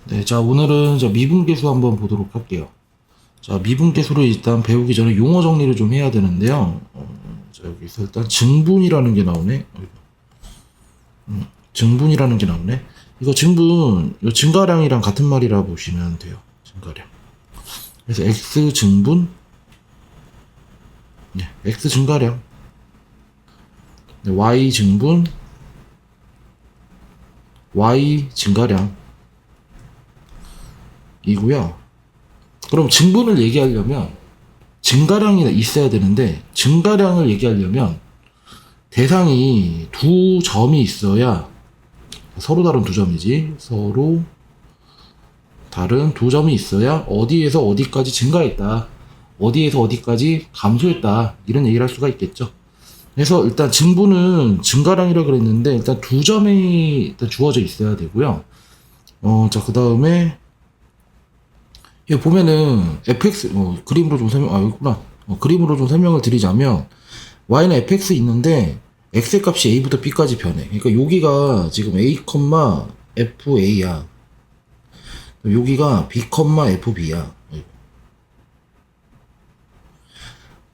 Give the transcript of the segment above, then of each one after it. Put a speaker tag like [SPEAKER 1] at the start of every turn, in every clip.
[SPEAKER 1] 네, 자, 오늘은 미분계수 한번 보도록 할게요. 자, 미분계수를 일단 배우기 전에 용어 정리를 좀 해야 되는데요. 자, 여기서 일단 증분이라는 게 나오네. 증분이라는 게 나오네. 이거 증분, 이 증가량이랑 같은 말이라 보시면 돼요. 증가량. 그래서 X 증분, 네, X 증가량, 네, Y 증분, Y 증가량 이고요. 그럼 증분을 얘기하려면 증가량이 있어야 되는데, 증가량을 얘기하려면 대상이 두 점이 있어야, 서로 다른 두 점이지, 서로 다른 두 점이 있어야 어디에서 어디까지 증가했다, 어디에서 어디까지 감소했다, 이런 얘기를 할 수가 있겠죠. 그래서 일단 증분은 증가량이라 그랬는데, 일단 두 점이 일단 주어져 있어야 되고요. 자, 그 다음에 여기 보면은 fx, 그림으로 좀 설명, 여기 있구나. 그림으로 좀 설명을 드리자면, y는 fx 있는데 x의 값이 a부터 b까지 변해. 그러니까 여기가 지금 a, fa야. 여기가 b, fb야.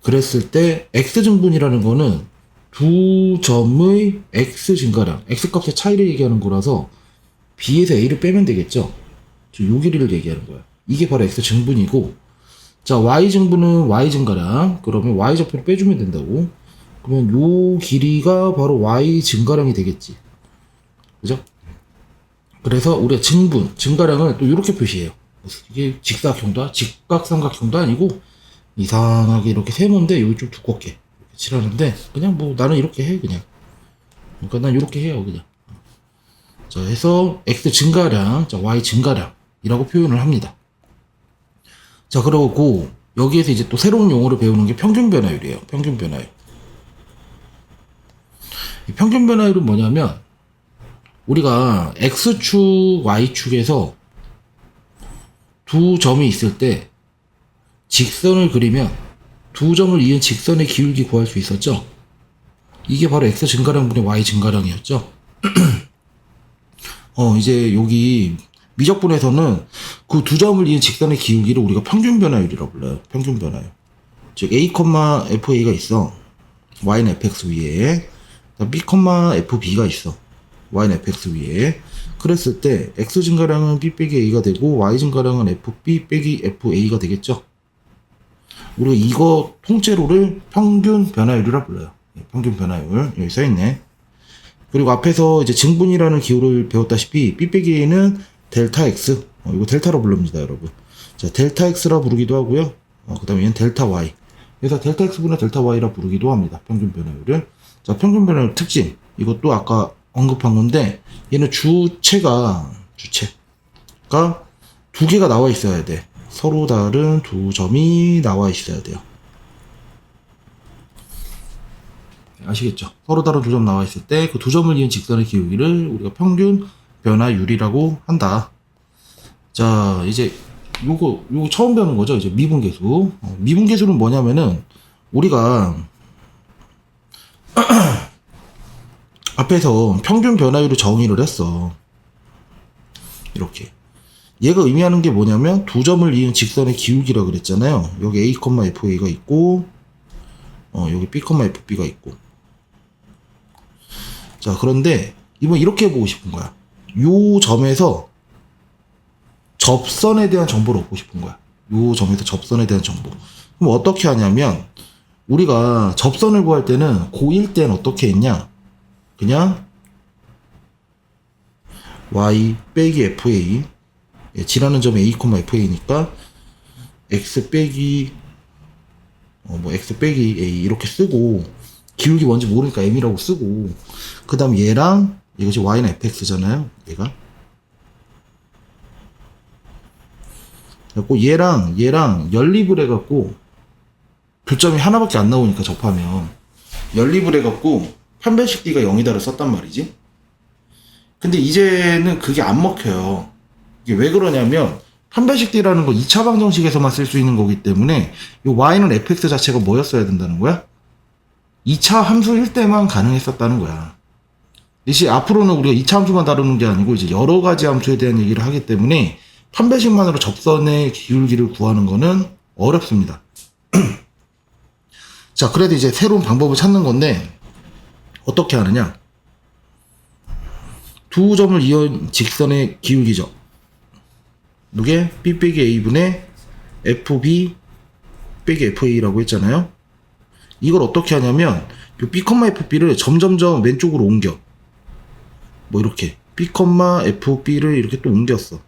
[SPEAKER 1] 그랬을 때 x증분이라는 거는 두 점의 x 증가량, x 값의 차이를 얘기하는 거라서 b에서 a를 빼면 되겠죠. 요 길이를 얘기하는 거야. 이게 바로 x 증분이고, 자, y 증분은 y 증가량. 그러면 y 좌표를 빼주면 된다고. 그러면 요 길이가 바로 y 증가량이 되겠지. 그죠? 그래서 우리가 증분, 증가량을 또 이렇게 표시해요. 이게 직각삼각형도 아니고 이상하게 이렇게 세모인데 여기 좀 두껍게 이렇게 칠하는데, 그냥 뭐 나는 이렇게 해 그냥. 그러니까 난 이렇게 해요 그냥. 자, 해서 x 증가량, 자, y 증가량이라고 표현을 합니다. 자, 그러고 여기에서 이제 또 새로운 용어를 배우는 게 평균 변화율이에요. 평균 변화율. 이 평균 변화율은 뭐냐면, 우리가 x축, y축에서 두 점이 있을 때 직선을 그리면 두 점을 이은 직선의 기울기 구할 수 있었죠. 이게 바로 x 증가량분의 y 증가량이었죠. 이제 여기 미적분에서는 그 두 점을 이은 직선의 기울기를 우리가 평균 변화율이라고 불러요. 평균 변화율. 즉 a, fa가 있어. y는 fx 위에. b, fb가 있어. y는 fx 위에. 그랬을 때 x 증가량은 b 빼기 a가 되고 y 증가량은 fb 빼기 fa가 되겠죠. 우리가 이거 통째로를 평균 변화율이라 불러요. 평균 변화율. 여기 써있네. 그리고 앞에서 이제 증분이라는 기호를 배웠다시피 b 빼기 a는 델타 x, 이거 델타로 부릅니다 여러분. 자, 델타 x라 부르기도 하고요. 그 다음에 얘는 델타 y. 그래서 델타 x분의 델타 y라 부르기도 합니다. 평균 변화율을. 자, 평균 변화율 특징. 이것도 아까 언급한 건데, 얘는 주체가 두 개가 나와 있어야 돼. 서로 다른 두 점이 나와 있어야 돼요. 아시겠죠? 서로 다른 두 점 나와 있을 때 그 두 점을 이은 직선의 기울기를 우리가 평균 변화율이라고 한다. 자, 이제 요거 처음 배우는 거죠. 이제 미분계수. 미분계수는 뭐냐면은, 우리가 앞에서 평균 변화율을 정의를 했어. 이렇게. 얘가 의미하는 게 뭐냐면, 두 점을 이은 직선의 기울기라 그랬잖아요. 여기 a, fa가 있고, 여기 b, fb가 있고. 자, 그런데 이번 이렇게 해보고 싶은 거야. 요 점에서 접선에 대한 정보를 얻고 싶은 거야. 요 점에서 접선에 대한 정보. 그럼 어떻게 하냐면, 우리가 접선을 구할 때는 고1 때는 어떻게 했냐? 그냥 y 빼기 fa, 지나는 점이 a, fa니까 x 빼기 x 빼기 a 이렇게 쓰고, 기울기 뭔지 모르니까 m이라고 쓰고, 그 다음 얘랑 이것이 y는 fx잖아요. 얘가. 그래갖고 얘랑 연립을 해갖고, 교점이 하나밖에 안 나오니까 접하면 연립을 해갖고 판별식 d가 0이다를 썼단 말이지. 근데 이제는 그게 안 먹혀요. 이게 왜 그러냐면, 판별식 d라는 거 2차 방정식에서만 쓸 수 있는 거기 때문에 이 y는 fx 자체가 뭐였어야 된다는 거야? 2차 함수일 때만 가능했었다는 거야. 이제 앞으로는 우리가 2차 함수만 다루는 게 아니고 이제 여러 가지 함수에 대한 얘기를 하기 때문에 판별식만으로 접선의 기울기를 구하는 거는 어렵습니다. 자, 그래도 이제 새로운 방법을 찾는 건데 어떻게 하느냐? 두 점을 이은 직선의 기울기죠. 이게 B 빼기 A분의 FB 빼기 FA라고 했잖아요. 이걸 어떻게 하냐면 이 B, FB를 점점점 왼쪽으로 옮겨. 뭐 이렇게 B, FB를 이렇게 또 옮겼어.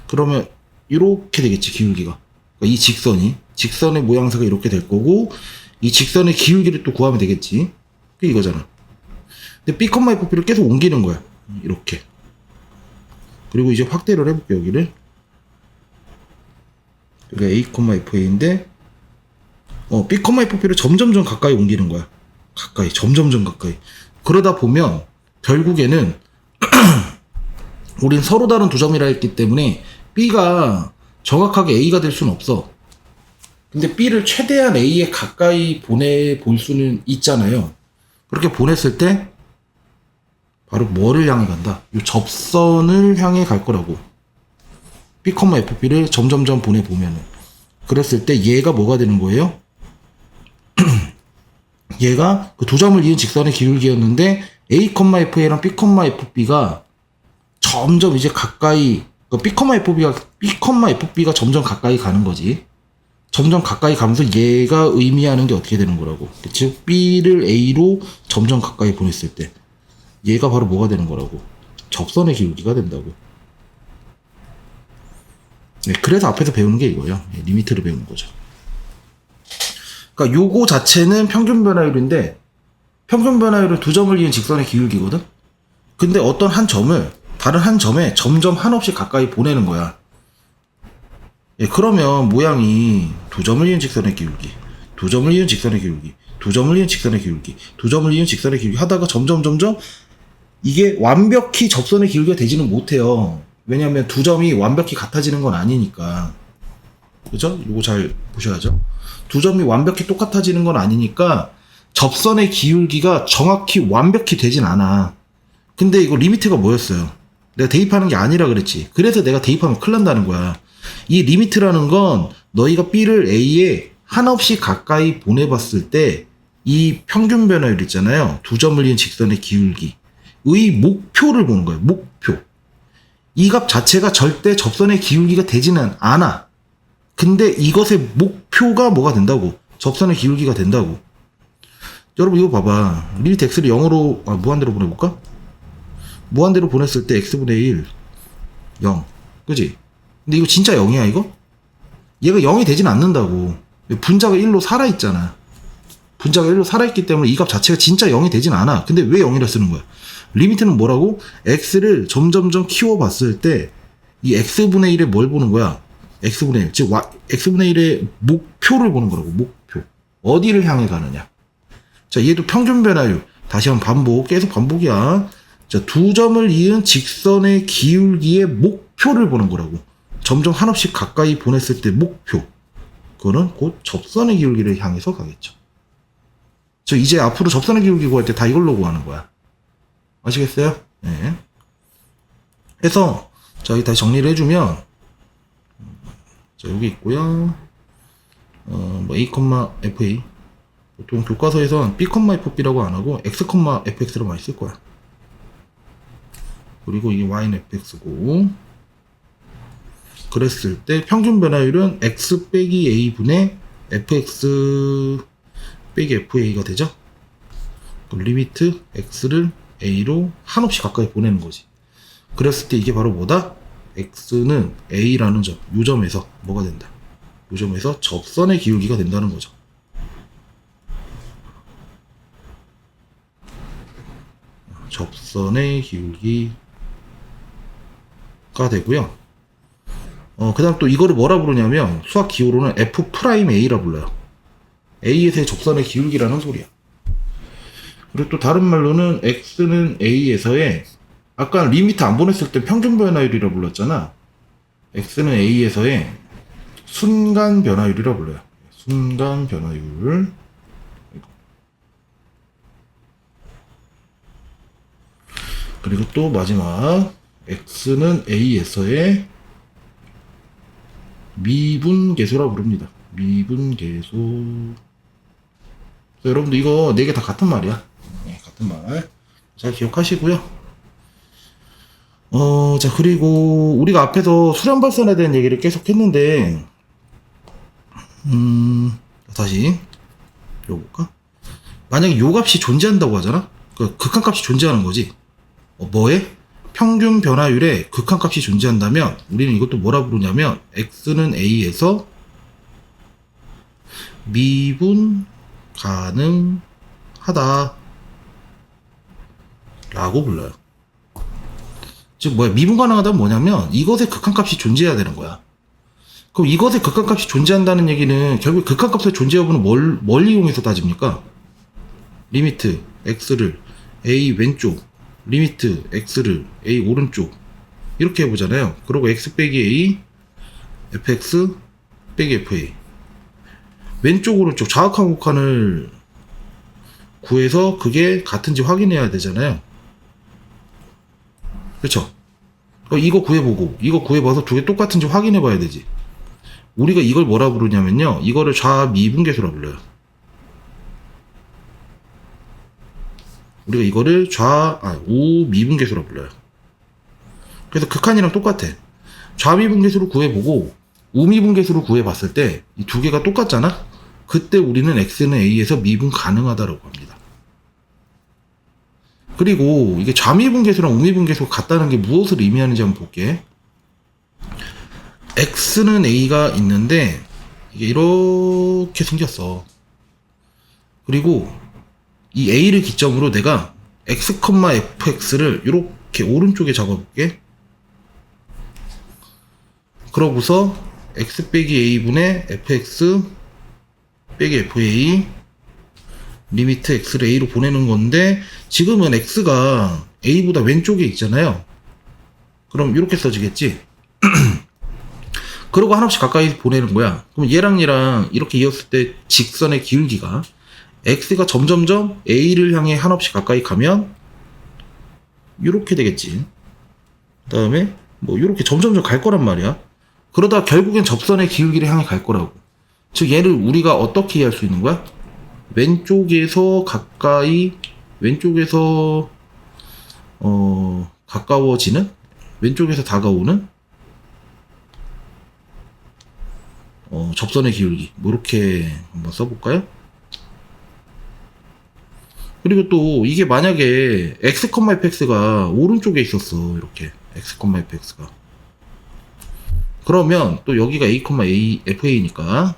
[SPEAKER 1] 그러면 이렇게 되겠지, 기울기가. 그러니까 이 직선의 모양새가 이렇게 될 거고 이 직선의 기울기를 또 구하면 되겠지. 이거잖아. 근데 B, FB를 계속 옮기는 거야. 이렇게. 그리고 이제 확대를 해볼게요, 여기를. 여기가 A, FA인데 B, FB를 점점점 가까이 옮기는 거야. 가까이, 점점점 가까이. 그러다 보면 결국에는 우린 서로 다른 두 점이라 했기 때문에 B가 정확하게 A가 될 수는 없어. 근데 B를 최대한 A에 가까이 보내볼 수는 있잖아요. 그렇게 보냈을 때 바로 뭐를 향해 간다? 이 접선을 향해 갈 거라고. B, FB를 점점점 보내보면은. 그랬을 때 얘가 뭐가 되는 거예요? 얘가 그 두 점을 이은 직선의 기울기였는데 A, FA랑 B, FB가 점점 이제 가까이 B, FB가 점점 가까이 가는 거지. 점점 가까이 가면서 얘가 의미하는 게 어떻게 되는 거라고. 즉 B를 A로 점점 가까이 보냈을 때 얘가 바로 뭐가 되는 거라고. 접선의 기울기가 된다고. 네, 그래서 앞에서 배우는 게 이거예요. 네, 리미트를 배우는 거죠. 그러니까 요거 자체는 평균 변화율인데 평균 변화율은 두 점을 이은 직선의 기울기거든. 근데 어떤 한 점을 다른 한 점에 점점 한없이 가까이 보내는 거야. 예, 그러면 모양이 두 점을 이은 직선의 기울기, 두 점을 이은 직선의 기울기, 두 점을 이은 직선의 기울기, 두 점을 이은 직선의 기울기 하다가 점점 이게 완벽히 접선의 기울기가 되지는 못해요. 왜냐하면 두 점이 완벽히 같아지는 건 아니니까. 그죠? 이거 잘 보셔야죠. 두 점이 완벽히 똑같아지는 건 아니니까 접선의 기울기가 정확히 완벽히 되진 않아. 근데 이거 리미트가 뭐였어요? 내가 대입하는 게 아니라 그랬지. 그래서 내가 대입하면 큰일 난다는 거야. 이 리미트라는 건 너희가 B를 A에 한없이 가까이 보내봤을 때 이 평균 변화율 있잖아요. 두 점을 이은 직선의 기울기의 목표를 보는 거예요. 목표. 이 값 자체가 절대 접선의 기울기가 되지는 않아. 근데 이것의 목표가 뭐가 된다고? 접선의 기울기가 된다고. 여러분 이거 봐봐. 리미트 x를 0으로 무한대로 보내볼까? 무한대로 보냈을 때 x분의 1 0 그지? 근데 이거 진짜 0이야 이거? 얘가 0이 되진 않는다고. 분자가 1로 살아있잖아. 분자가 1로 살아있기 때문에 이 값 자체가 진짜 0이 되진 않아. 근데 왜 0이라 쓰는 거야? 리미트는 뭐라고? x를 점점점 키워봤을 때 이 x분의 1에 뭘 보는 거야? x분의 1, 즉 x분의 1의 목표를 보는 거라고. 목표. 어디를 향해 가느냐. 자, 얘도 평균 변화율. 다시 한번 반복. 계속 반복이야. 자, 두 점을 이은 직선의 기울기의 목표를 보는 거라고. 점점 한없이 가까이 보냈을 때 목표. 그거는 곧 접선의 기울기를 향해서 가겠죠. 저 이제 앞으로 접선의 기울기 구할 때 다 이걸로 구하는 거야. 아시겠어요? 네. 해서 자, 여기 다시 정리를 해주면 자, 여기 있고요. 뭐 A, FA. 보통 교과서에선 B, FB라고 안 하고 X, FX로 많이 쓸 거야. 그리고 이게 Y는 FX고. 그랬을 때 평균 변화율은 X 빼기 A분의 FX 빼기 FA가 되죠? 그럼 리미트 X를 A로 한없이 가까이 보내는 거지. 그랬을 때 이게 바로 뭐다? X는 A라는 점, 요 점에서 뭐가 된다? 요 점에서 접선의 기울기가 된다는 거죠. 접선의 기울기가 되고요. 그 다음 또 이거를 뭐라 부르냐면 수학 기호로는 F'A라 불러요. A에서의 접선의 기울기라는 소리야. 그리고 또 다른 말로는 X는 A에서의 아까 리미트 안 보냈을 때 평균 변화율이라 불렀잖아. X는 A에서의 순간 변화율이라 불러요. 순간 변화율. 그리고 또 마지막 x는 a에서의 미분계수라고 부릅니다. 미분계수. 여러분들 이거 4개 다 같은 말이야. 네, 같은 말. 잘 기억하시고요. 자, 그리고 우리가 앞에서 수렴 발산에 대한 얘기를 계속 했는데, 다시 읽어볼까? 만약에 요 값이 존재한다고 하잖아? 그 극한값이 존재하는 거지. 뭐에? 평균 변화율에 극한값이 존재한다면 우리는 이것도 뭐라 부르냐면 x는 a에서 미분 가능하다 라고 불러요. 즉 뭐야, 미분 가능하다는 뭐냐면 이것의 극한값이 존재해야 되는 거야. 그럼 이것의 극한값이 존재한다는 얘기는 결국 극한값의 존재 여부는 뭘 이용해서 따집니까? 리미트 x를 a 왼쪽, 리미트 x를 a 오른쪽 이렇게 해보잖아요. 그리고 x 빼기 a fx 빼기 fa 왼쪽 오른쪽 좌극한 극한을 구해서 그게 같은지 확인해야 되잖아요. 그렇죠? 이거 구해보고 이거 구해봐서 두 개 똑같은지 확인해봐야 되지. 우리가 이걸 뭐라 부르냐면요, 이거를 좌미분계수라 불러요. 우리가 이거를 우미분계수라 불러요. 그래서 극한이랑 똑같아. 좌미분계수를 구해보고 우미분계수를 구해봤을 때 이 두 개가 똑같잖아? 그때 우리는 x는 a에서 미분 가능하다라고 합니다. 그리고 이게 좌미분계수랑 우미분계수가 같다는 게 무엇을 의미하는지 한번 볼게. x는 a가 있는데 이게 이렇게 생겼어. 그리고 이 a를 기점으로 내가 x, fx를 이렇게 오른쪽에 잡아볼게. 그러고서 x 빼기 a분의 fx 빼기 fa 리미트 x를 a로 보내는 건데, 지금은 x가 a보다 왼쪽에 있잖아요. 그럼 이렇게 써지겠지. 그러고 한없이 가까이 보내는 거야. 그럼 얘랑 이렇게 이었을 때 직선의 기울기가 x가 점점점 a를 향해 한없이 가까이 가면 이렇게 되겠지. 그 다음에 뭐 이렇게 점점점 갈 거란 말이야. 그러다 결국엔 접선의 기울기를 향해 갈 거라고. 즉 얘를 우리가 어떻게 이해할 수 있는 거야? 왼쪽에서 가까이, 왼쪽에서 가까워지는, 왼쪽에서 다가오는 접선의 기울기, 뭐 이렇게 한번 써볼까요? 그리고 또 이게 만약에 x, fx가 오른쪽에 있었어. 이렇게 x, fx가, 그러면 또 여기가 a, fa니까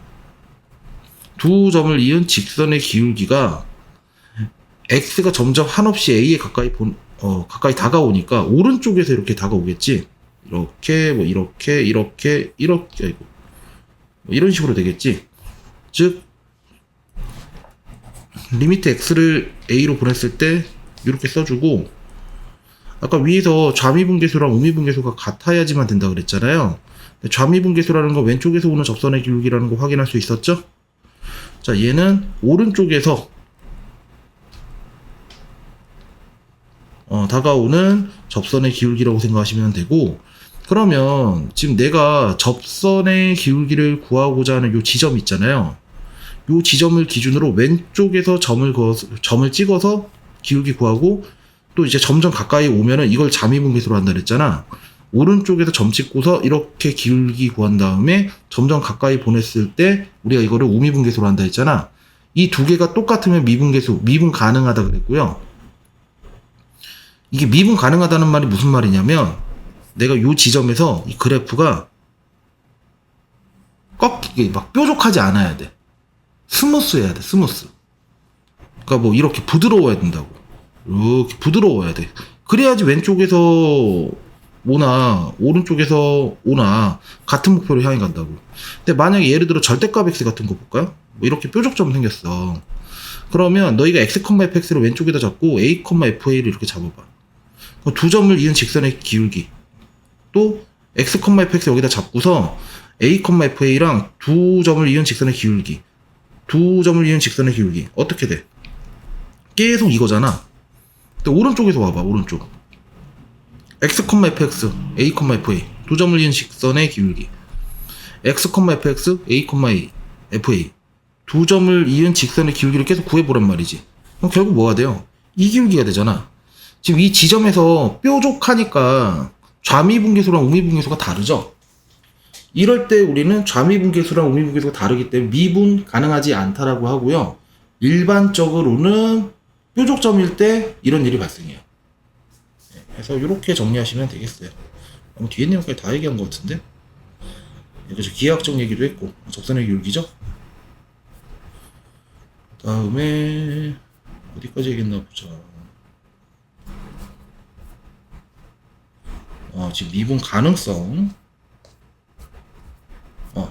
[SPEAKER 1] 두 점을 이은 직선의 기울기가 x가 점점 한없이 a에 가까이 다가오니까 오른쪽에서 이렇게 다가오겠지. 이렇게 뭐 이렇게 아이고, 뭐 이런 식으로 되겠지. 즉 리미트 x를 a로 보냈을 때 이렇게 써주고, 아까 위에서 좌미분계수랑 우미분계수가 같아야지만 된다 그랬잖아요. 좌미분계수라는 거 왼쪽에서 오는 접선의 기울기라는 거 확인할 수 있었죠? 자, 얘는 오른쪽에서 다가오는 접선의 기울기라고 생각하시면 되고, 그러면 지금 내가 접선의 기울기를 구하고자 하는 요 지점 있잖아요. 요 지점을 기준으로 왼쪽에서 점을 찍어서 기울기 구하고, 또 이제 점점 가까이 오면은 이걸 자미분계수로 한다 그랬잖아. 오른쪽에서 점 찍고서 이렇게 기울기 구한 다음에 점점 가까이 보냈을 때 우리가 이거를 우미분계수로 한다 했잖아. 이 두 개가 똑같으면 미분계수, 미분 가능하다 그랬고요. 이게 미분 가능하다는 말이 무슨 말이냐면, 내가 요 지점에서 이 그래프가 꺾이게 막 뾰족하지 않아야 돼. 스무스해야 돼, 스무스. 그러니까 뭐 이렇게 부드러워야 된다고. 이렇게 부드러워야 돼. 그래야지 왼쪽에서 오나 오른쪽에서 오나 같은 목표를 향해 간다고. 근데 만약에 예를 들어 절대값 x 같은 거 볼까요? 뭐 이렇게 뾰족점 생겼어. 그러면 너희가 x, fx를 왼쪽에다 잡고 a, fa를 이렇게 잡아봐. 두 점을 이은 직선의 기울기, 또 x, fx 여기다 잡고서 a, fa랑 두 점을 이은 직선의 기울기, 어떻게 돼? 계속 이거잖아. 근데 오른쪽에서 와봐, 오른쪽. x, fx, a, fa 두 점을 이은 직선의 기울기 x, fx, a, a, fa 두 점을 이은 직선의 기울기를 계속 구해보란 말이지. 그럼 결국 뭐가 돼요? 이 기울기가 되잖아. 지금 이 지점에서 뾰족하니까 좌미분계수랑 우미분계수가 다르죠? 이럴 때 우리는 좌미분계수랑 우미분계수가 다르기 때문에 미분 가능하지 않다라고 하고요. 일반적으로는 뾰족점일 때 이런 일이 발생해요. 그래서 이렇게 정리하시면 되겠어요. 뒤에 내용까지 다 얘기한 것 같은데? 그래서 기하학적 얘기도 했고, 접선의 기울기죠? 다음에 어디까지 얘기했나 보자. 지금 미분 가능성.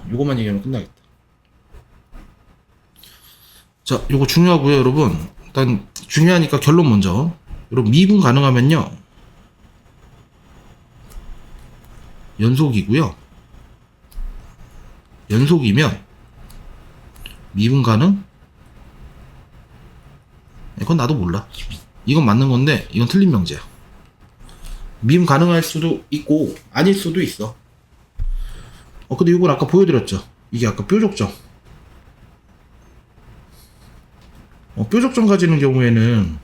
[SPEAKER 1] 요것만 얘기하면 끝나겠다. 자, 요거 중요하고요, 여러분. 일단 중요하니까 결론 먼저. 여러분 미분 가능하면요, 연속이고요. 연속이면 미분 가능? 이건 나도 몰라. 이건 맞는 건데 이건 틀린 명제야. 미분 가능할 수도 있고 아닐 수도 있어. 근데 이건 아까 보여드렸죠. 이게 아까 뾰족점. 뾰족점 가지는 경우에는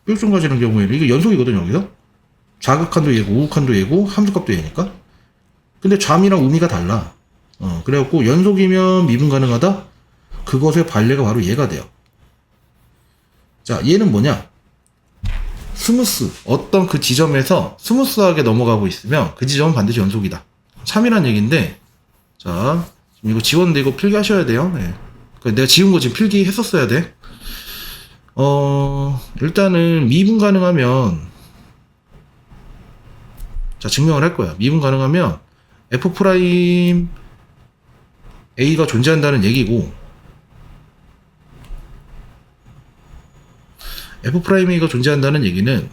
[SPEAKER 1] 이게 연속이거든. 여기서 좌극한도 얘고 우극한도 얘고 함수값도 얘니까. 근데 좌미랑 우미가 달라. 그래갖고 연속이면 미분 가능하다. 그것의 반례가 바로 얘가 돼요. 자, 얘는 뭐냐? 스무스. 어떤 그 지점에서 스무스하게 넘어가고 있으면 그 지점은 반드시 연속이다. 참이란 얘기인데, 자, 지금 이거 지웠는데 이거 필기하셔야 돼요. 네. 내가 지운 거 지금 필기했었어야 돼. 일단은 미분 가능하면, 자, 증명을 할 거야. 미분 가능하면 f 프라임 a가 존재한다는 얘기고, f 프라임 a가 존재한다는 얘기는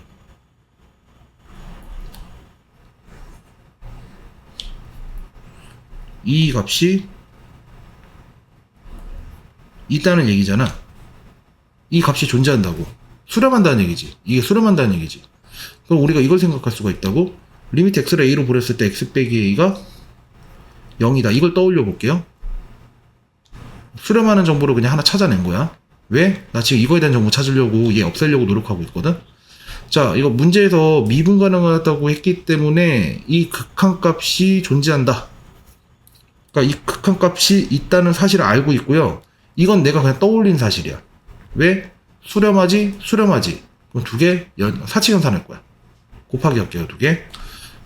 [SPEAKER 1] 이 값이 있다는 얘기잖아. 이 값이 존재한다고. 수렴한다는 얘기지. 이게 수렴한다는 얘기지. 그럼 우리가 이걸 생각할 수가 있다고? 리미트 x를 a로 보냈을 때 x 빼기 a가 0이다. 이걸 떠올려 볼게요. 수렴하는 정보를 그냥 하나 찾아낸 거야. 왜? 나 지금 이거에 대한 정보 찾으려고 얘 없애려고 노력하고 있거든. 자, 이거 문제에서 미분 가능하다고 했기 때문에 이 극한값이 존재한다. 그러니까 이 극한값이 있다는 사실을 알고 있고요. 이건 내가 그냥 떠올린 사실이야. 왜? 수렴하지? 그럼 두 개 사칙연산할 거야. 곱하기 할게요, 두 개.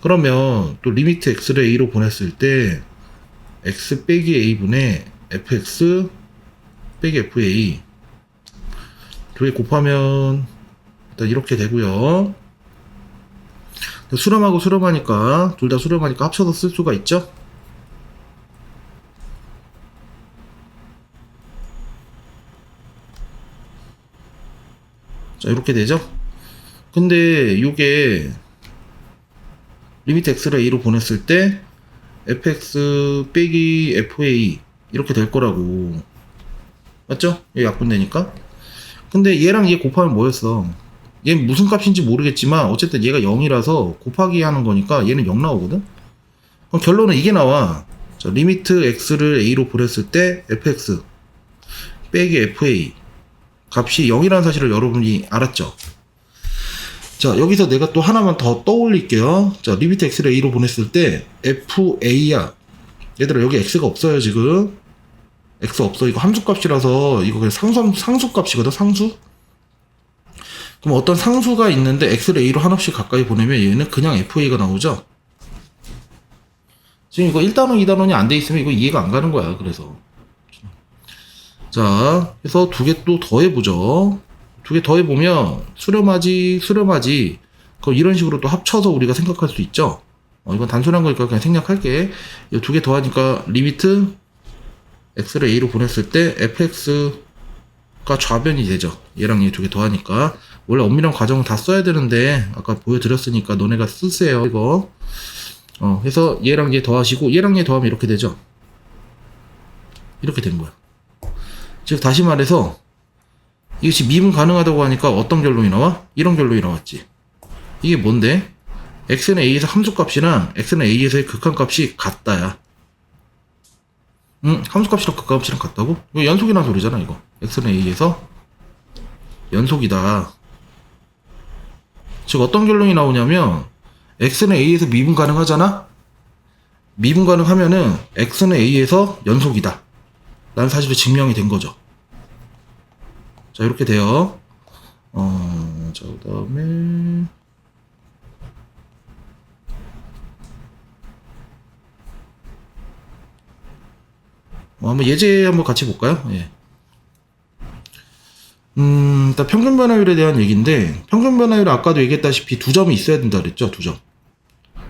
[SPEAKER 1] 그러면 또 리미트 x를 a로 보냈을 때 x 빼기 a분의 fx 빼기 fa 두 개 곱하면 일단 이렇게 되고요. 수렴하고 수렴하니까 둘 다 수렴하니까 합쳐서 쓸 수가 있죠. 자, 이렇게 되죠. 근데 이게 리미트 x를 a로 보냈을 때 fx 빼기 fa 이렇게 될 거라고. 맞죠? 얘 약분되니까. 근데 얘랑 얘 곱하면 뭐였어? 얘 무슨 값인지 모르겠지만 어쨌든 얘가 0이라서 곱하기 하는 거니까 얘는 0 나오거든? 그럼 결론은 이게 나와. 자, 리미트 x를 a로 보냈을 때 fx 빼기 fa 값이 0이라는 사실을 여러분이 알았죠? 자, 여기서 내가 또 하나만 더 떠올릴게요. 자, 리미트 x를 a로 보냈을 때 fa야. 얘들아, 여기 x가 없어요, 지금. x 없어. 이거 함수값이라서 이거 그냥 상수값이거든, 상수. 그럼 어떤 상수가 있는데 x를 a로 한없이 가까이 보내면 얘는 그냥 fa가 나오죠. 지금 이거 1단원, 2단원이 안 돼 있으면 이거 이해가 안 가는 거야. 그래서 자, 그래서 두 개 또 더해보죠. 두 개 더해보면 수렴하지. 그럼 이런 식으로 또 합쳐서 우리가 생각할 수 있죠. 이건 단순한 거니까 그냥 생략할게. 두 개 더하니까 리미트 x를 a로 보냈을 때 fx가 좌변이 되죠. 얘랑 얘 두 개 더하니까. 원래 엄밀한 과정은 다 써야 되는데 아까 보여드렸으니까 너네가 쓰세요, 이거. 그래서 얘랑 얘 더하시고 얘랑 얘 더하면 이렇게 되죠. 이렇게 된 거야. 즉 다시 말해서 이것이 미분 가능하다고 하니까 어떤 결론이 나와? 이런 결론이 나왔지. 이게 뭔데? x는 a에서 함수값이랑 x는 a에서의 극한값이 같다야. 함수값이랑 극한값이랑 같다고? 이거 연속이라는 소리잖아 이거. x는 a에서 연속이다. 즉 어떤 결론이 나오냐면 x는 a에서 미분 가능하잖아? 미분 가능하면은 x는 a에서 연속이다 라는 사실이 증명이 된 거죠. 자 이렇게 돼요. 자 그 다음에 한번 예제 한번 같이 볼까요? 예. 일단 평균 변화율에 대한 얘기인데, 평균 변화율은 아까도 얘기했다시피 두 점이 있어야 된다 그랬죠? 두 점.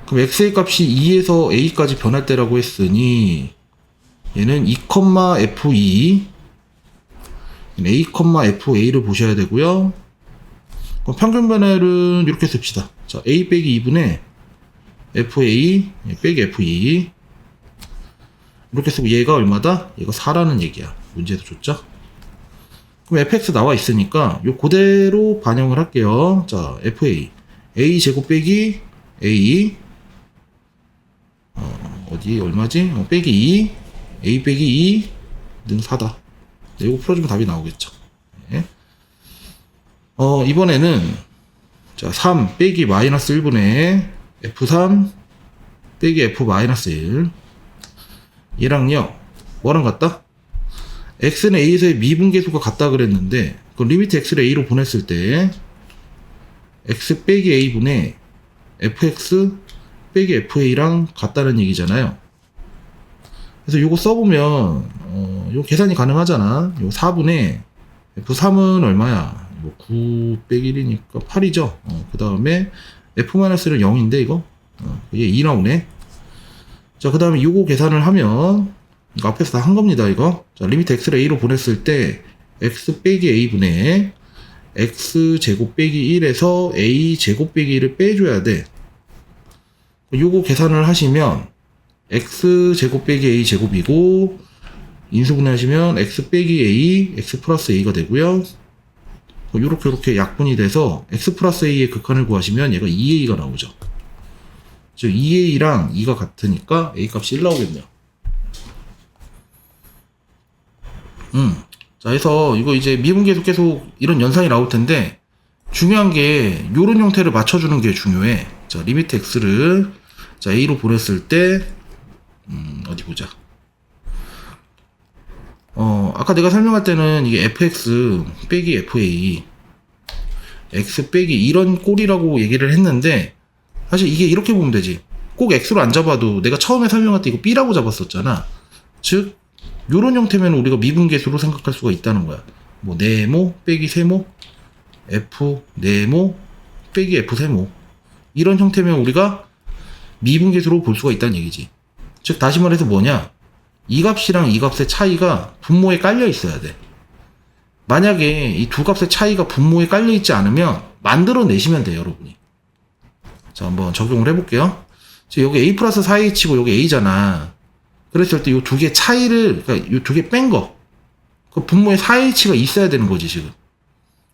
[SPEAKER 1] 그럼 x의 값이 2에서 a까지 변할 때라고 했으니, 얘는 2,f2, a,fa를 보셔야 되고요. 그럼 평균 변화율은 이렇게 씁시다. 자, a 빼기 2분의 fa 빼기 f2. 이렇게 쓰고 얘가 얼마다? 얘가 4라는 얘기야. 문제에서 줬죠? 그럼 fx 나와 있으니까 요 그대로 반영을 할게요. 자, fa a 제곱 빼기 a 어디 얼마지? 빼기 2 a 빼기 2는 4다. 이거 풀어주면 답이 나오겠죠. 네. 이번에는 자, 3 빼기 마이너스 1분의 f3 빼기 f 마이너스 1. 얘랑요 뭐랑 같다? x는 a에서의 미분계수가 같다 그랬는데 그 리미트 x를 a로 보냈을 때 x 빼기 a분의 fx 빼기 fa랑 같다는 얘기잖아요. 그래서 요거 써보면 요 계산이 가능하잖아. 요 4분의 f3은 얼마야? 뭐 9 빼기 1이니까 8이죠. 그 다음에 f-는 0인데 이거 얘 2 나오네. 자, 그 다음에 요거 계산을 하면 이거 앞에서 다 한 겁니다 이거. 자, 리미트 x를 a로 보냈을 때 x 빼기 a분의 x 제곱 빼기 1에서 a 제곱 빼기 1을 빼줘야 돼. 요거 계산을 하시면 x 제곱 빼기 a 제곱이고 인수분해 하시면 x 빼기 a x 플러스 a가 되고요. 요렇게 약분이 돼서 x 플러스 a의 극한을 구하시면 얘가 2a가 나오죠. 즉 2a랑 2가 같으니까 a 값이 1 나오겠네요. 자, 해서 이거 이제 미분계수 계속 이런 연산이 나올 텐데 중요한 게 요런 형태를 맞춰주는 게 중요해. 자, 리미트 x를 자 a로 보냈을 때 어디 보자. 아까 내가 설명할 때는 이게 fx 빼기 fa x 빼기 이런 꼴이라고 얘기를 했는데 사실 이게 이렇게 보면 되지. 꼭 x로 안 잡아도 내가 처음에 설명할 때 이거 b라고 잡았었잖아. 즉 요런 형태면 우리가 미분계수로 생각할 수가 있다는 거야. 뭐 네모 빼기 세모 f 네모 빼기 f 세모 이런 형태면 우리가 미분계수로 볼 수가 있다는 얘기지. 즉 다시 말해서 뭐냐, 이 값이랑 이 값의 차이가 분모에 깔려 있어야 돼. 만약에 이 두 값의 차이가 분모에 깔려 있지 않으면 만들어 내시면 돼 여러분이. 자, 한번 적용을 해볼게요. 여기 a 플러스 4h고 여기 a잖아. 그랬을 때 이 두 개 차이를, 그러니까 이 두 개 뺀 거, 그 분모에 4h가 있어야 되는 거지 지금.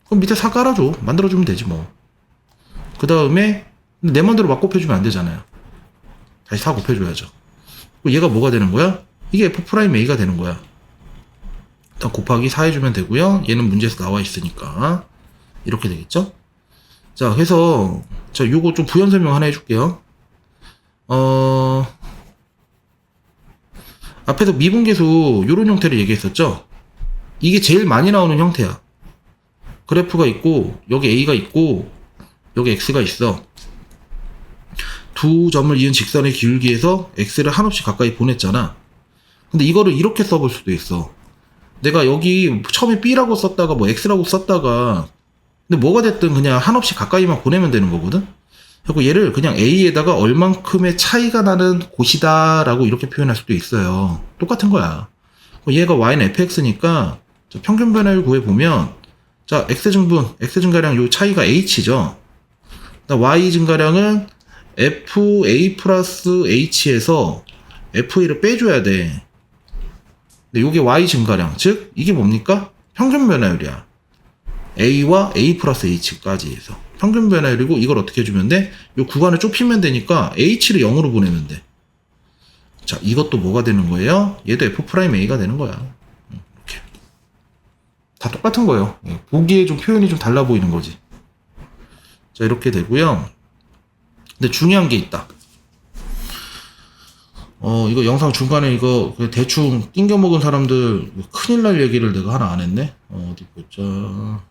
[SPEAKER 1] 그럼 밑에 4 깔아줘. 만들어주면 되지 뭐. 그 다음에 내 맘대로 막 곱해주면 안 되잖아요. 다시 4 곱해줘야죠. 얘가 뭐가 되는 거야? 이게 f'a가 되는 거야. 일단 곱하기 4 해주면 되고요. 얘는 문제에서 나와 있으니까 이렇게 되겠죠? 자, 해서 자, 요거 좀 부연 설명 하나 해줄게요. 앞에서 미분계수 요런 형태를 얘기했었죠? 이게 제일 많이 나오는 형태야. 그래프가 있고 여기 a가 있고 여기 x가 있어. 두 점을 이은 직선의 기울기에서 x를 한없이 가까이 보냈잖아. 근데 이거를 이렇게 써볼 수도 있어. 내가 여기 처음에 b라고 썼다가 뭐 x라고 썼다가 근데 뭐가 됐든 그냥 한없이 가까이만 보내면 되는 거거든. 그리고 얘를 그냥 a에다가 얼만큼의 차이가 나는 곳이다 라고 이렇게 표현할 수도 있어요. 똑같은 거야. 얘가 y는 fx니까 평균 변화율 구해보면 자, x 증가량 요 차이가 h죠. y 증가량은 fa 플러스 h에서 fa를 빼줘야 돼. 근데 요게 y 증가량, 즉 이게 뭡니까? 평균 변화율이야. a와 a 플러스 h까지 해서. 평균 변화율이고 이걸 어떻게 해주면 돼? 이 구간을 좁히면 되니까 h를 0으로 보내면 돼. 자, 이것도 뭐가 되는 거예요? 얘도 f'a가 되는 거야. 이렇게. 다 똑같은 거예요. 보기에 좀 표현이 좀 달라 보이는 거지. 자, 이렇게 되고요. 근데 중요한 게 있다. 이거 영상 중간에 이거 대충 낑겨 먹은 사람들 큰일 날 얘기를 내가 하나 안 했네? 어디 보자.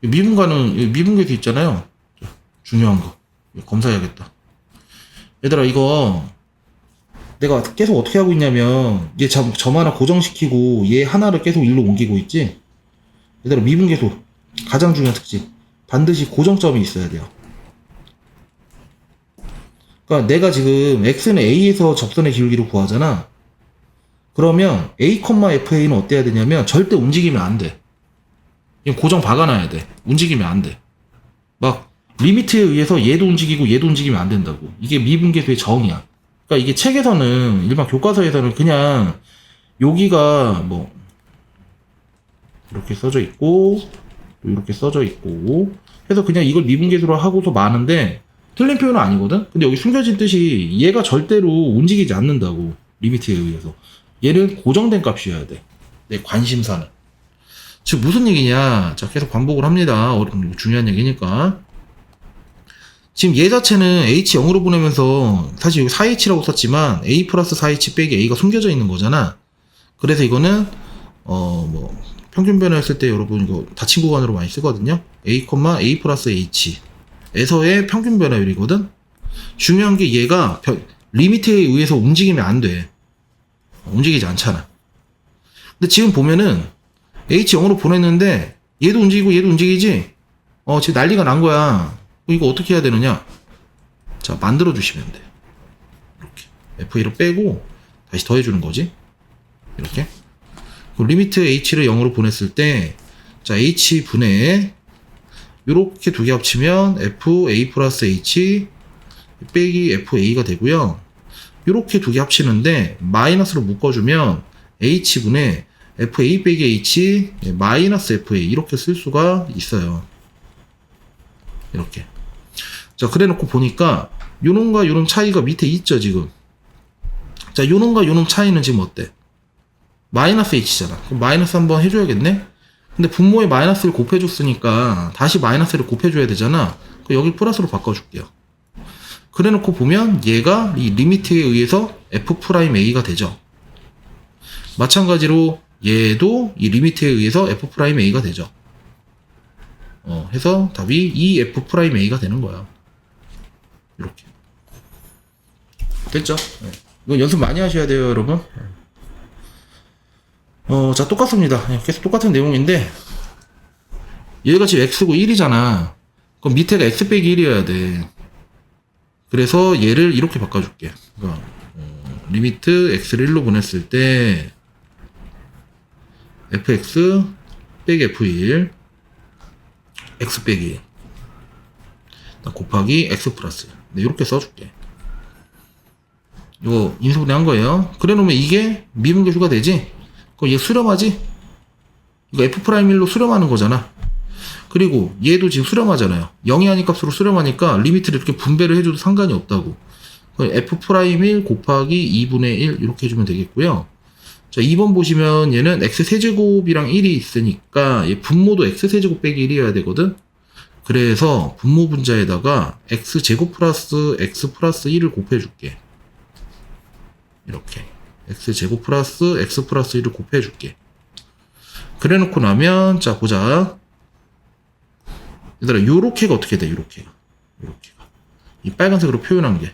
[SPEAKER 1] 미분계수 있잖아요. 중요한 거. 이거 검사해야겠다. 얘들아, 이거 내가 계속 어떻게 하고 있냐면 얘 점 하나 고정시키고 얘 하나를 계속 일로 옮기고 있지. 얘들아, 미분계수 가장 중요한 특징, 반드시 고정점이 있어야 돼요. 그러니까 내가 지금 x는 a에서 접선의 기울기를 구하잖아. 그러면 a, fa는 어때야 되냐면 절대 움직이면 안 돼. 그냥 고정 박아놔야 돼. 움직이면 안 돼. 막 리미트에 의해서 얘도 움직이고 얘도 움직이면 안 된다고. 이게 미분계수의 정의야. 그러니까 이게 책에서는, 일반 교과서에서는 그냥 여기가 뭐 이렇게 써져 있고 이렇게 써져 있고 해서 그냥 이걸 미분계수로 하고서 마는데 틀린 표현은 아니거든? 근데 여기 숨겨진 뜻이 얘가 절대로 움직이지 않는다고. 리미트에 의해서. 얘는 고정된 값이어야 돼. 내 관심사는. 즉 무슨 얘기냐. 자, 계속 반복을 합니다. 중요한 얘기니까. 지금 얘 자체는 h 0으로 보내면서 사실 여기 4h라고 썼지만 a 플러스 4h 빼기 a가 숨겨져 있는 거잖아. 그래서 이거는 뭐 평균 변화했을 때 여러분 이거 닫힌 구간으로 많이 쓰거든요. a, a 플러스 h 에서의 평균 변화율이거든. 중요한 게 얘가 리미트에 의해서 움직이면 안 돼. 움직이지 않잖아. 근데 지금 보면은 h 0으로 보냈는데 얘도 움직이고 얘도 움직이지. 지금 난리가 난 거야. 이거 어떻게 해야 되느냐? 자, 만들어 주시면 돼. 이렇게 f1을 빼고 다시 더해주는 거지. 이렇게. 리미트 h를 0으로 보냈을 때, 자, h 분의 요렇게 두 개 합치면 fa 플러스 h 빼기 fa가 되고요. 요렇게 두 개 합치는데 마이너스로 묶어주면 h분의 fa 빼기 h 마이너스 fa 이렇게 쓸 수가 있어요. 이렇게. 자, 그래 놓고 보니까 요놈과 요놈 차이가 밑에 있죠, 지금. 자, 요놈과 요놈 차이는 지금 어때? 마이너스 h잖아. 그럼 마이너스 한번 해줘야겠네? 근데 분모에 마이너스를 곱해줬으니까 다시 마이너스를 곱해줘야 되잖아. 여기 플러스로 바꿔줄게요. 그래 놓고 보면 얘가 이 리미트에 의해서 f'a가 되죠. 마찬가지로 얘도 이 리미트에 의해서 f'a가 되죠. 해서 답이 2f'a가 되는 거야. 이렇게. 됐죠? 네. 이건 연습 많이 하셔야 돼요, 여러분. 자, 똑같습니다. 계속 똑같은 내용인데, 얘가 지금 x고 1이잖아. 그럼 밑에가 x 빼기 1이어야 돼. 그래서 얘를 이렇게 바꿔줄게. 그러니까, 리미트 x를 1로 보냈을 때, fx 빼기 f1, x 빼기 곱하기 x 플러스. 네, 이렇게 써줄게. 이거 인수분해 한 거예요. 그래 놓으면 이게 미분계수가 되지? 그럼 얘 수렴하지? 이거 f'1로 수렴하는 거잖아. 그리고 얘도 지금 수렴하잖아요. 0이 아닌 값으로 수렴하니까 리미트를 이렇게 분배를 해줘도 상관이 없다고. f'1 곱하기 2분의 1 이렇게 해주면 되겠고요. 자, 2번 보시면 얘는 x세제곱이랑 1이 있으니까 얘 분모도 x세제곱 빼기 1이어야 되거든. 그래서 분모 분자에다가 x제곱 플러스 x 플러스 1을 곱해줄게. 이렇게 x제곱 플러스 x 플러스 1을 곱해줄게. 그래 놓고 나면, 자, 보자. 얘들아, 요렇게가 어떻게 돼? 요렇게가. 이 빨간색으로 표현한 게.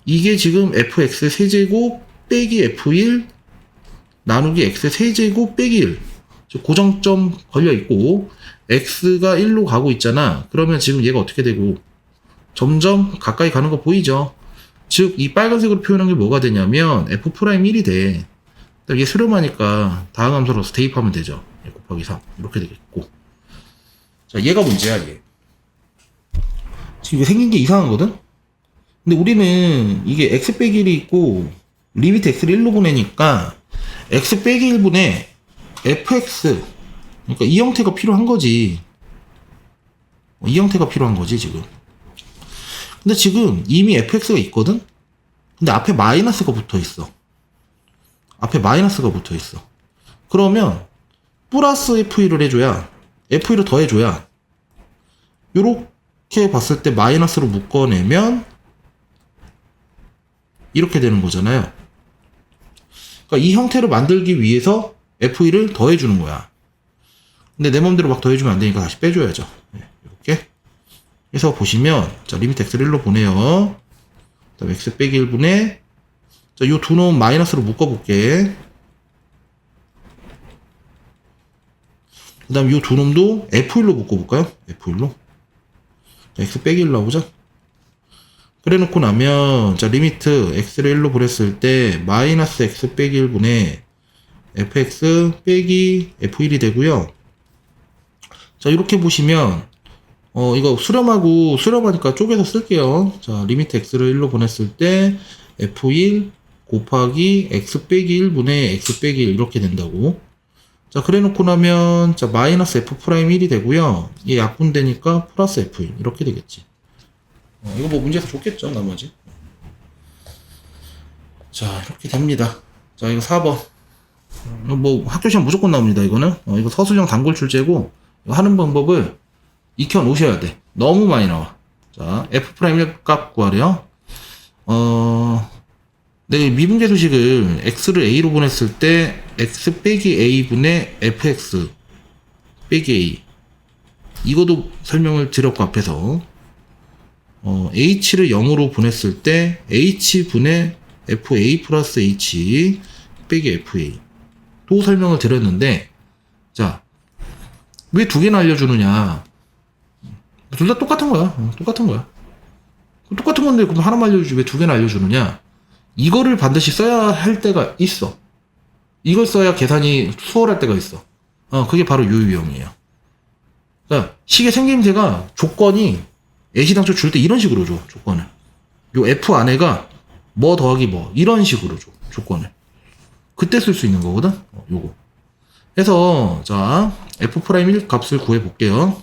[SPEAKER 1] 이게 지금 fx 세제곱 빼기 f1 나누기 x 세제곱 빼기 1. 고정점 걸려있고, x가 1로 가고 있잖아. 그러면 지금 얘가 어떻게 되고, 점점 가까이 가는 거 보이죠? 즉, 이 빨간색으로 표현한 게 뭐가 되냐면, f'1이 돼. 얘 수렴하니까 다음 함수로서 대입하면 되죠. 곱하기 3. 이렇게 되겠고. 자, 얘가 문제야, 얘. 지금 생긴 게 이상하거든? 근데 우리는 이게 x 빼기 1이 있고, 리미트 x를 1로 보내니까, x 빼기 1분의 fx. 그러니까 이 형태가 필요한 거지. 이 형태가 필요한 거지 지금. 근데 지금 이미 fx가 있거든? 근데 앞에 마이너스가 붙어 있어. 앞에 마이너스가 붙어 있어. 그러면 플러스 f1을 해줘야, f1을 더해줘야 요렇게 봤을 때 마이너스로 묶어내면 이렇게 되는 거잖아요. 그러니까 이 형태를 만들기 위해서 f1을 더해주는 거야. 근데 내 맘대로 막 더해주면 안 되니까 다시 빼줘야죠. 이렇게. 그래서 보시면, 자, 리미트 x를 1로 보내요. 그 다음에 x 빼기 1분의, 자, 요 두 놈 마이너스로 묶어볼게. 그 다음 요 두 놈도 f1로 묶어볼까요? f1로. 자, x 빼기 1로 나오자. 그래 놓고 나면, 자, 리미트 x를 1로 보냈을 때, 마이너스 x 빼기 1분의 fx 빼기 f1이 되고요. 자, 이렇게 보시면, 이거 수렴하니까 쪼개서 쓸게요. 자, 리미트 x를 1로 보냈을 때, f1 곱하기 x 빼기 1분의 x 빼기 1 이렇게 된다고. 자, 그래 놓고 나면, 자, 마이너스 f'1이 되고요. 얘 약분되니까 플러스 f1 이렇게 되겠지. 이거 뭐 문제에서 줬겠죠, 나머지. 자, 이렇게 됩니다. 자, 이거 4번. 뭐 학교 시험 무조건 나옵니다, 이거는. 이거 서술형 단골 출제고, 이거 하는 방법을 익혀 놓으셔야 돼. 너무 많이 나와. 자, f'1 값 구하래요. 네, 미분계 수식을 x를 a로 보냈을 때 x 빼기 a분의 fx 빼기 a, 이것도 설명을 드렸고 앞에서 h를 0으로 보냈을 때 h분의 fa 플러스 h 빼기 fa 또 설명을 드렸는데, 자, 왜 두 개나 알려주느냐. 둘 다 똑같은 거야. 똑같은 거야. 똑같은 건데 그럼 하나만 알려주지 왜 두 개나 알려주느냐. 이거를 반드시 써야 할 때가 있어. 이걸 써야 계산이 수월할 때가 있어. 그게 바로 요 유형이에요. 그러니까 식의 생김새가 조건이 애시당초 줄 때 이런 식으로 줘. 조건을. 요 f 안에가 뭐 더하기 뭐 이런 식으로 줘. 조건을. 그때 쓸 수 있는 거거든. 요거. 그래서 자, f'1 값을 구해 볼게요.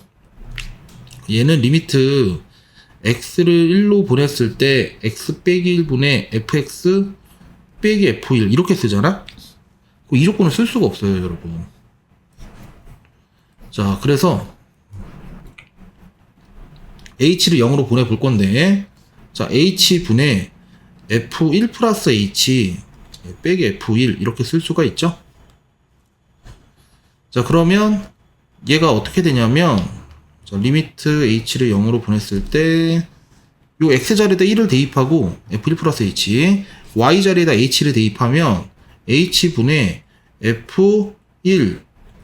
[SPEAKER 1] 얘는 리미트 x를 1로 보냈을 때 x 빼기 1분의 fx 빼기 f1 이렇게 쓰잖아? 이 조건을 쓸 수가 없어요, 여러분. 자, 그래서 h를 0으로 보내볼 건데, 자, h분의 f1 플러스 h 빼기 f1 이렇게 쓸 수가 있죠? 자, 그러면 얘가 어떻게 되냐면, 자, 리미트 h를 0으로 보냈을 때, 요 x 자리에다 1을 대입하고, f1 플러스 h, y 자리에다 h를 대입하면, h분의 f1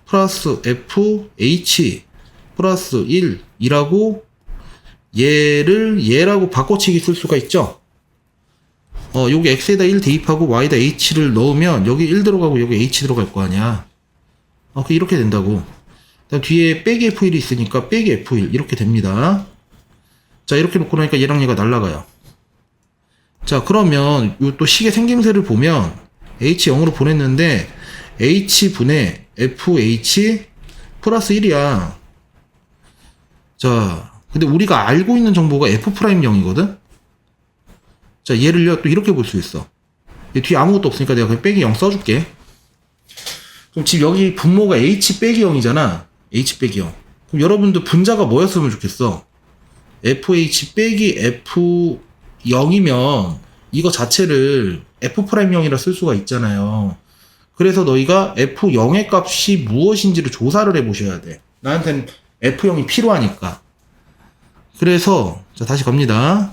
[SPEAKER 1] 플러스 fh 플러스 1이라고, 얘라고 바꿔치기 쓸 수가 있죠? 여기 x에다 1 대입하고, y에다 h를 넣으면, 여기 1 들어가고, 여기 h 들어갈 거 아니야. 이렇게 된다고. 뒤에 빼기 f1이 있으니까 빼기 f1 이렇게 됩니다. 자, 이렇게 놓고 나니까 얘랑 얘가 날라가요. 자, 그러면 요 또 식의 생김새를 보면 h 0으로 보냈는데 h분의 fh 플러스 1이야. 자, 근데 우리가 알고 있는 정보가 f'0이거든? 자, 얘를요 또 이렇게 볼 수 있어. 뒤에 아무것도 없으니까 내가 그냥 빼기 0 써줄게. 그럼 지금 여기 분모가 h 빼기 0이잖아. h 빼기 0. 그럼 여러분들 분자가 뭐였으면 좋겠어? fh 빼기 f0이면 이거 자체를 f'0이라 쓸 수가 있잖아요. 그래서 너희가 f0의 값이 무엇인지를 조사를 해보셔야 돼. 나한테는 f0이 필요하니까. 그래서 자, 다시 갑니다.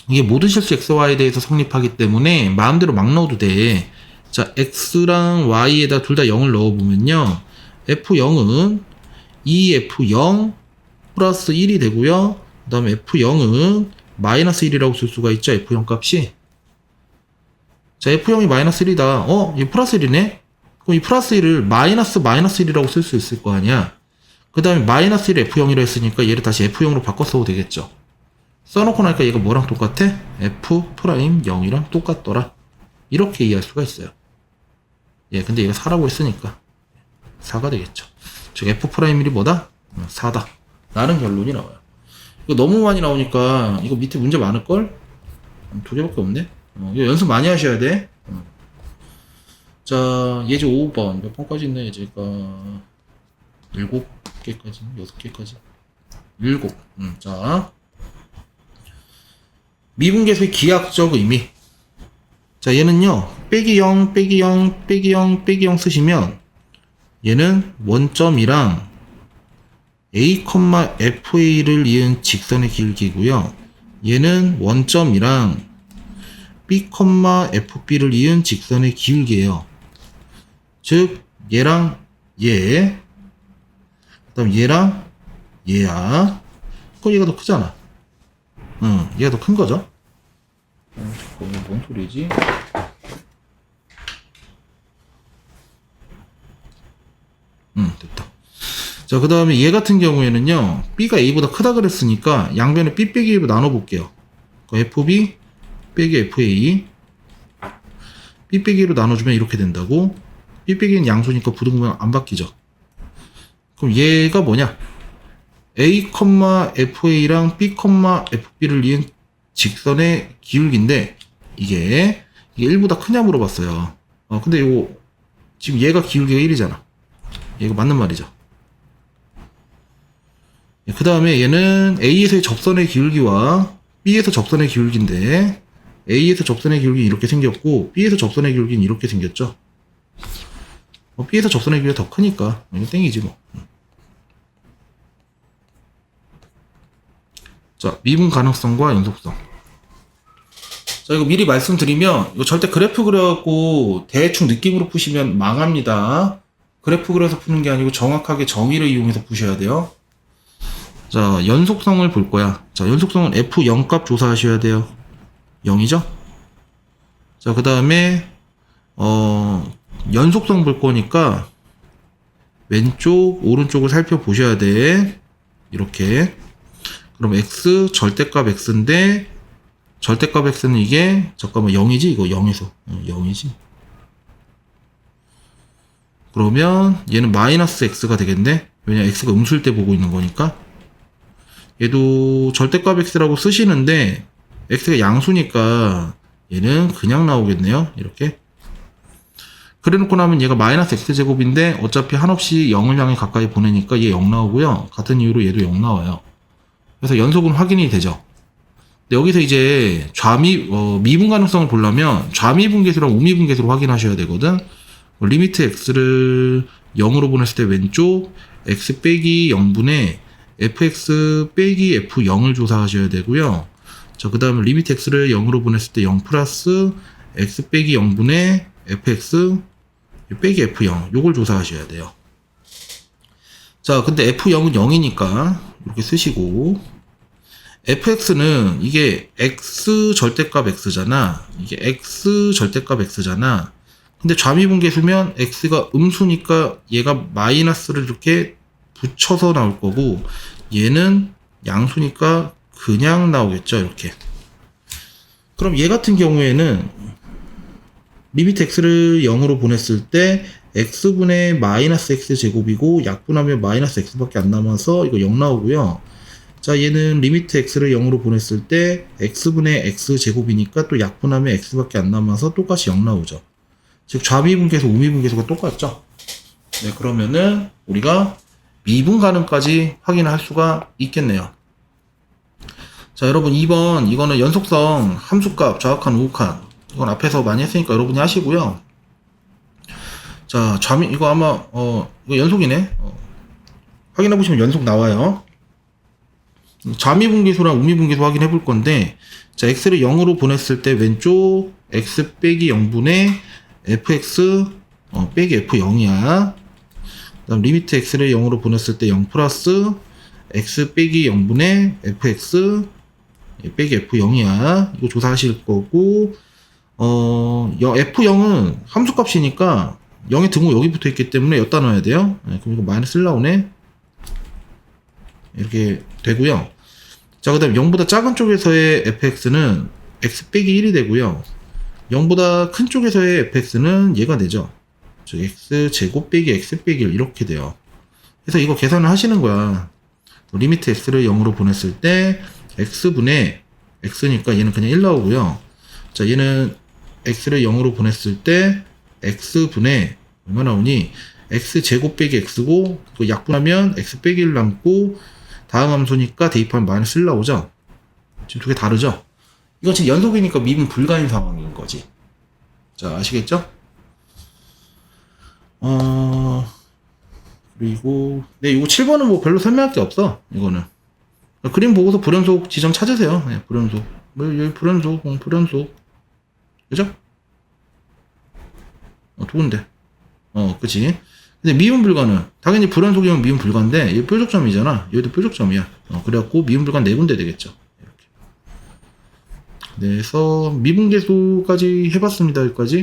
[SPEAKER 1] 이게 모든 실수 xy에 대해서 성립하기 때문에 마음대로 막 넣어도 돼. 자, x랑 y에다 둘 다 0을 넣어보면요. f0은 2f0 플러스 1이 되고요. 그 다음에 f0은 마이너스 1이라고 쓸 수가 있죠. f0 값이. 자, f0이 마이너스 1이다. 이 플러스 1이네? 그럼 이 플러스 1을 마이너스 1이라고 쓸 수 있을 거 아니야. 그 다음에 마이너스 1을 f0이라 했으니까 얘를 다시 f0으로 바꿔 써도 되겠죠. 써놓고 나니까 얘가 뭐랑 똑같아? f'0이랑 똑같더라. 이렇게 이해할 수가 있어요. 근데 얘가 4라고 했으니까 4가 되겠죠. 즉 f'1이 뭐다? 4다. 라는 결론이 나와요. 이거 너무 많이 나오니까 이거 밑에 문제 많을걸? 두 개밖에 없네? 이거 연습 많이 하셔야 돼. 자, 예제 5번. 몇 번까지 있나, 예제가? 7개까지? 6개까지? 7. 자. 미분계수의 기하학적 의미. 자, 얘는요, 빼기 0, 빼기 0, 빼기 0, 빼기 0 쓰시면, 얘는 원점이랑 a, fa를 이은 직선의 길기고요. 얘는 원점이랑 b, fb를 이은 직선의 기울기예요. 즉 얘랑 얘, 그다음 얘랑 얘야. 그럼 얘가 더 크잖아. 얘가 더 큰 거죠. 뭔 소리지? 됐다. 자, 그 다음에 얘 같은 경우에는요, b가 a보다 크다 그랬으니까 양변에 b 빼기 a로 나눠볼게요. fb 빼기 fa, b 빼기로 나눠주면 이렇게 된다고. b 빼기는 양수니까 부등분 안 바뀌죠. 그럼 얘가 뭐냐? a, fa랑 b, fb를 이은 직선의 기울기인데 이게 1보다 크냐 물어봤어요. 근데 이거 지금 얘가 기울기가 1이잖아. 얘가 맞는 말이죠. 그 다음에 얘는 a에서의 접선의 기울기와 b에서 접선의 기울기인데 a에서 접선의 기울기는 이렇게 생겼고 b에서 접선의 기울기는 이렇게 생겼죠. b에서 접선의 기울기가 더 크니까 이거 땡이지 뭐. 자, 미분 가능성과 연속성. 자, 이거 미리 말씀드리면 이거 절대 그래프 그려갖고 대충 느낌으로 푸시면 망합니다. 그래프 그려서 푸는 게 아니고 정확하게 정의를 이용해서 푸셔야 돼요. 자, 연속성을 볼 거야. 자, 연속성은 F0 값 조사하셔야 돼요. 0이죠? 자, 그 다음에 연속성 볼 거니까 왼쪽, 오른쪽을 살펴보셔야 돼. 이렇게. 그럼 X, 절대값 X인데 절대값 X는 이게 잠깐만 0이지? 이거 0에서 0이지. 그러면 얘는 마이너스 X가 되겠네? 왜냐 X가 음수일 때 보고 있는 거니까. 얘도 절대값 X라고 쓰시는데 X가 양수니까 얘는 그냥 나오겠네요. 이렇게. 그래 놓고 나면 얘가 마이너스 X제곱인데 어차피 한없이 0을 향해 가까이 보내니까 얘 0 나오고요. 같은 이유로 얘도 0 나와요. 그래서 연속은 확인이 되죠. 근데 여기서 이제 미분 가능성을 보려면 좌미분계수랑 우미분계수로 확인하셔야 되거든. 리미트 x를 0으로 보냈을 때 왼쪽 x 빼기 0분의 fx 빼기 f0을 조사하셔야 되고요. 자, 그 다음에 리미트 x를 0으로 보냈을 때 0 플러스 x 빼기 0분의 fx 빼기 f0 요걸 조사하셔야 돼요. 자, 근데 f0은 0이니까 이렇게 쓰시고 fx는 이게 x 절대값 x잖아. 이게 x 절대값 x잖아. 근데 좌미분계수면 x가 음수니까 얘가 마이너스를 이렇게 붙여서 나올 거고 얘는 양수니까 그냥 나오겠죠. 이렇게. 그럼 얘 같은 경우에는 리미트 x를 0으로 보냈을 때 x분의 마이너스 x 제곱이고 약분하면 마이너스 x밖에 안 남아서 이거 0 나오고요. 자, 얘는 리미트 x를 0으로 보냈을 때 x분의 x 제곱이니까 또 약분하면 x밖에 안 남아서 똑같이 0 나오죠. 즉 좌미분계수, 우미분계수가 똑같죠. 네, 그러면은 우리가 미분 가능까지 확인할 수가 있겠네요. 자, 여러분 2번 이거는 연속성 함수값 좌우칸 우우칸 이건 앞에서 많이 했으니까 여러분이 하시고요. 자, 이거 아마 이거 연속이네. 확인해 보시면 연속 나와요. 좌미분계수랑 우미분계수 확인해 볼 건데, 자, x를 0으로 보냈을 때 왼쪽 x 빼기 0분의 fx 빼기 f0이야. 그 다음 리미트 x를 0으로 보냈을 때 0 플러스 x 빼기 0분의 fx 빼기 f0이야. 이거 조사하실 거고, f0은 함수값이니까 0의 등호 여기 붙어 있기 때문에 여기다 넣어야 돼요. 네, 그럼 이거 마이너스 1 나오네. 이렇게 되고요. 자, 그 다음에 0보다 작은 쪽에서의 fx는 x 빼기 1이 되고요. 0보다 큰 쪽에서의 fx는 얘가 되죠. 즉 x 제곱 빼기 x 빼기 1 이렇게 돼요. 그래서 이거 계산을 하시는 거야. 리미트 x를 0으로 보냈을 때 x분의 x니까 얘는 그냥 1 나오고요. 자, 얘는 x를 0으로 보냈을 때 x분의 얼마 나오니? x제곱 빼기 x고 그 약분하면 x 빼기 1 남고 다음 함수니까 대입하면 마이너스 1 나오죠. 지금 두 개 다르죠? 이건 지금 연속이니까 미분 불가인 상황인 거지. 자, 아시겠죠? 그리고 네, 이거 7번은 뭐 별로 설명할 게 없어. 이거는 그림 보고서 불연속 지점 찾으세요. 네, 불연속. 뭐 여기 불연속, 불연속. 그죠? 두 군데. 그치. 근데 미분 불가는 당연히 불연속이면 미분 불가인데 이게 뾰족점이잖아. 여기도 뾰족점이야. 그래갖고 미분 불가 네 군데 되겠죠. 이렇게. 그래서 미분계수까지 해봤습니다. 여기까지.